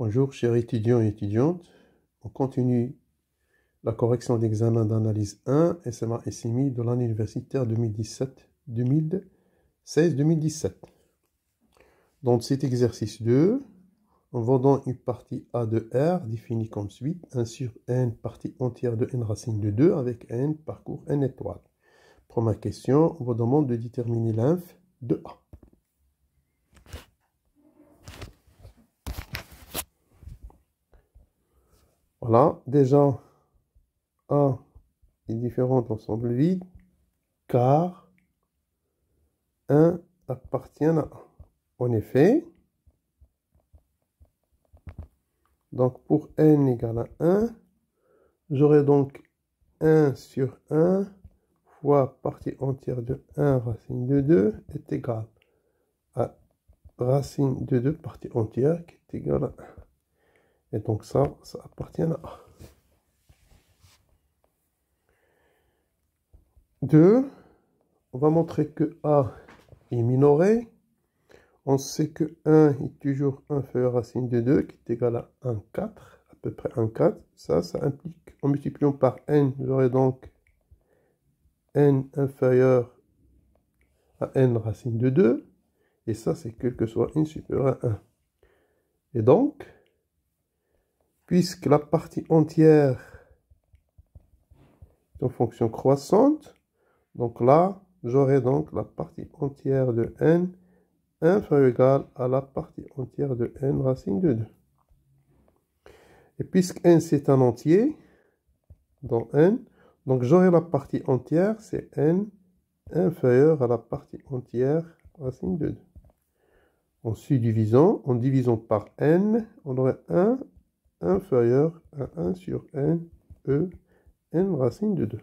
Bonjour, chers étudiants et étudiantes. On continue la correction d'examen d'analyse 1 SMA SMI de l'année universitaire 2016-2017. Dans cet exercice 2, en vendant une partie A de R définie comme suit: 1 sur n partie entière de n racine de 2 avec n parcours n étoiles. Première question, on vous demande de déterminer l'inf de A. Voilà, déjà, A est différent d'ensemble vide, car 1 appartient à A. En effet, donc pour n égale à 1, j'aurai donc 1 sur 1 fois partie entière de 1 racine de 2 est égal à racine de 2 partie entière qui est égale à 1. Et donc ça appartient à A. 2, on va montrer que A est minoré. On sait que 1 est toujours inférieur à racine de 2 qui est égal à 1 4, à peu près 1 4. Ça implique, en multipliant par n, j'aurai donc n inférieur à n racine de 2. Et ça, c'est quel que soit n supérieur à 1. Et donc, puisque la partie entière est en fonction croissante, donc là, j'aurai donc la partie entière de n inférieur ou égal à la partie entière de n racine de 2. Et puisque n c'est un entier, dans n, donc j'aurai la partie entière, c'est n inférieur à la partie entière racine de 2. En subdivisant, en divisant par n, on aurait 1 inférieur à 1 sur n, n racine de 2.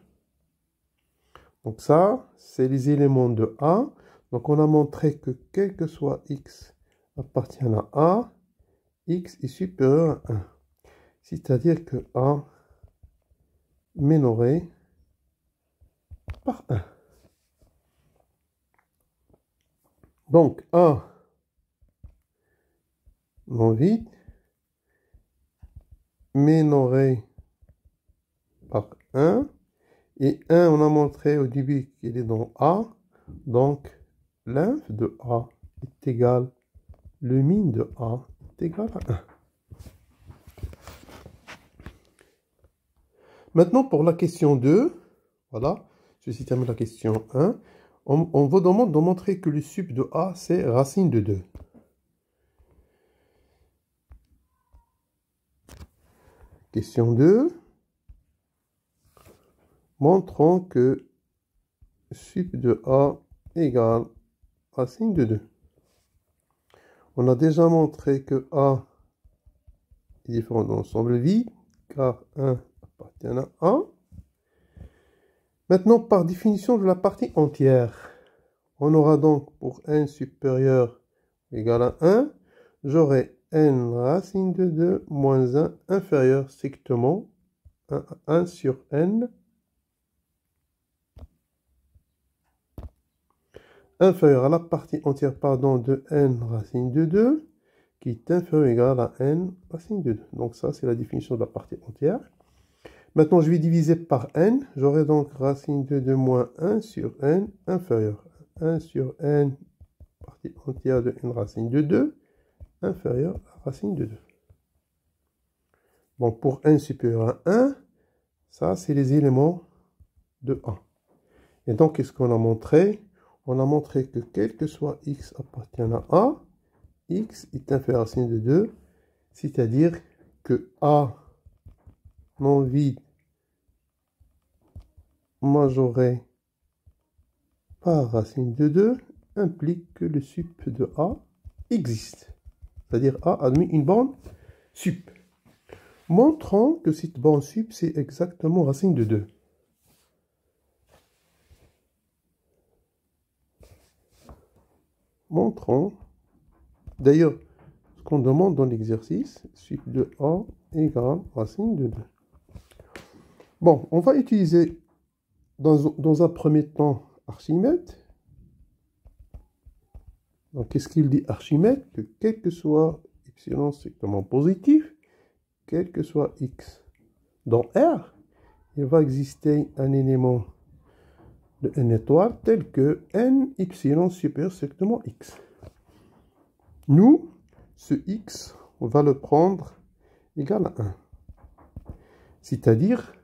Donc ça, c'est les éléments de A. Donc on a montré que quel que soit x appartient à A, x est supérieur à 1. C'est-à-dire que A minoré par 1. Donc A non vide minoré par 1. Et 1, on a montré au début qu'il est dans A. Donc l'inf de A est égal, le min de A est égal à 1. Maintenant, pour la question 2, voilà, ceci termine la question 1. On vous demande de montrer que le sup de A, c'est racine de 2. Question 2. Montrons que sup de A égale racine de 2. On a déjà montré que A est différent de l'ensemble vide, car 1 appartient à A. Maintenant, par définition de la partie entière, on aura donc pour n supérieur ou égal à 1, j'aurai n racine de 2 moins 1 inférieur strictement à 1 sur n inférieur à la partie entière de n racine de 2 qui est inférieur ou égal à n racine de 2. Donc ça, c'est la définition de la partie entière. Maintenant, je vais diviser par n. J'aurai donc racine de 2 moins 1 sur n inférieur à 1 sur n partie entière de n racine de 2 inférieur à racine de 2. Bon, pour n supérieur à 1, ça, c'est les éléments de A. Et donc, qu'est-ce qu'on a montré? On a montré que quel que soit x appartient à A, x est inférieur à racine de 2, c'est-à-dire que A non vide majoré par racine de 2 implique que le sup de A existe. C'est-à-dire A admet une borne sup. Montrons que cette borne sup, c'est exactement racine de 2. Montrons. D'ailleurs, ce qu'on demande dans l'exercice, sup de A égale racine de 2. Bon, on va utiliser dans un premier temps Archimède. Donc, qu'est-ce qu'il dit Archimède? Que quel que soit epsilon strictement positif, quel que soit x. Dans R, il va exister un élément de n étoile tel que n epsilon supérieur strictement x. Nous, ce x, on va le prendre égal à 1. C'est-à-dire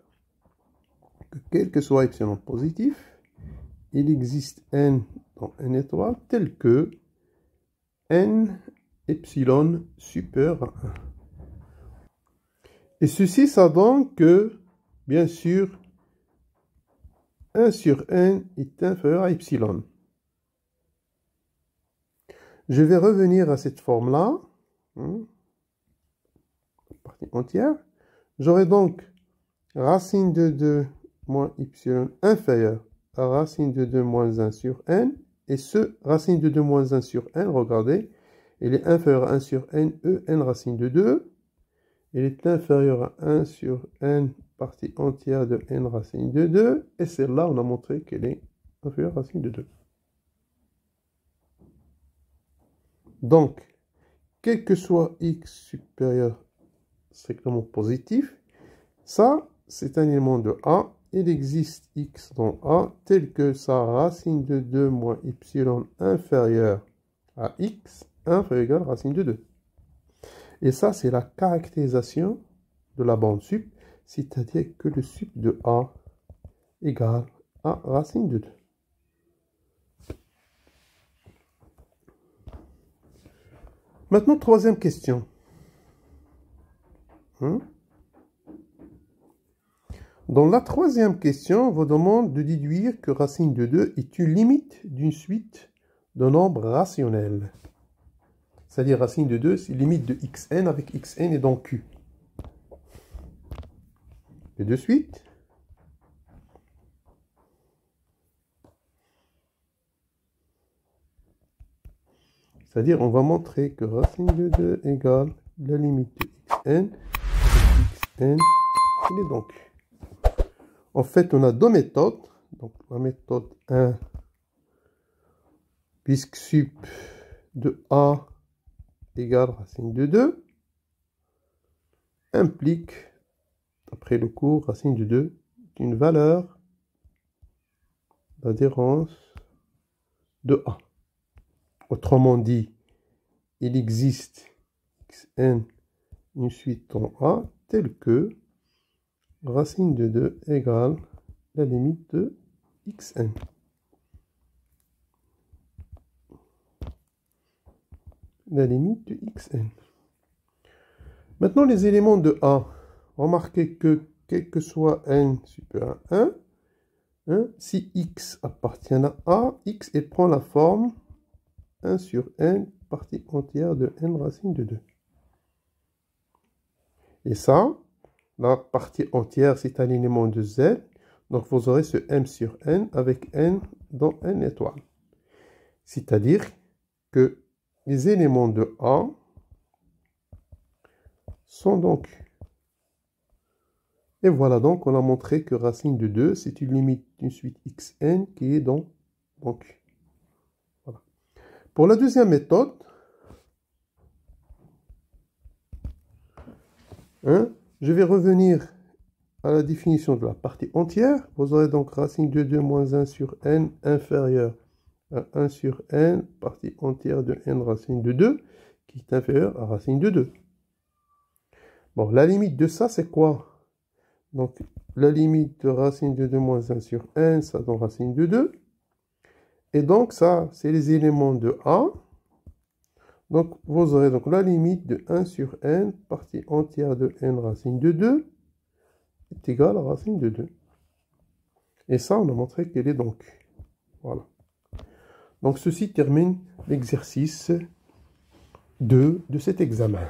que quel que soit epsilon positif, il existe n dans n étoile tel que n epsilon supérieur à 1. Et ceci, ça donne que, bien sûr, 1 sur n est inférieur à epsilon. Je vais revenir à cette forme-là, partie entière. J'aurai donc racine de 2 moins epsilon inférieur à racine de 2 moins 1 sur n. Et ce racine de 2 moins 1 sur n, regardez, il est inférieur à 1 sur n, n racine de 2. Il est inférieur à 1 sur n partie entière de n racine de 2. Et celle-là, on a montré qu'elle est inférieure à racine de 2. Donc, quel que soit x supérieur strictement positif, ça, c'est un élément de A. Il existe x dans A tel que sa racine de 2 moins epsilon inférieur à x inférieur égal à racine de 2. Et ça, c'est la caractérisation de la bande sup, c'est-à-dire que le sup de A égale à racine de 2. Maintenant, troisième question. Dans la troisième question, on vous demande de déduire que racine de 2 est une limite d'une suite de nombres rationnels. C'est-à-dire racine de 2, c'est limite de xn avec xn et dans q. Et de suite, c'est-à-dire on va montrer que racine de 2 égale la limite de xn avec xn et dans q. En fait, on a deux méthodes. Donc la méthode 1, puisque sup de A égale racine de 2, implique, d'après le cours, racine de 2, une valeur d'adhérence de A. Autrement dit, il existe xn une suite en A telle que racine de 2 égale la limite de xn. La limite de xn. Maintenant, les éléments de A. Remarquez que, quel que soit n supérieur à 1, si x appartient à A, x elle prend la forme 1 sur n partie entière de n racine de 2. Et ça, la partie entière, c'est un élément de z. Donc, vous aurez ce m sur n avec n dans n étoile. C'est-à-dire que les éléments de A sont donc... Et voilà donc, on a montré que racine de 2, c'est une limite d'une suite xn qui est dans Q. Voilà. Pour la deuxième méthode, je vais revenir à la définition de la partie entière. Vous aurez donc racine de 2 moins 1 sur n inférieur à 1 sur n, partie entière de n racine de 2, qui est inférieure à racine de 2. Bon, la limite de ça, c'est quoi? Donc, la limite de racine de 2 moins 1 sur n, ça donne racine de 2. Et donc, ça, c'est les éléments de A. Donc, vous aurez donc la limite de 1 sur n, partie entière de n racine de 2, est égale à racine de 2. Et ça, on a montré qu'elle est donc. Voilà. Donc, ceci termine l'exercice 2 de cet examen.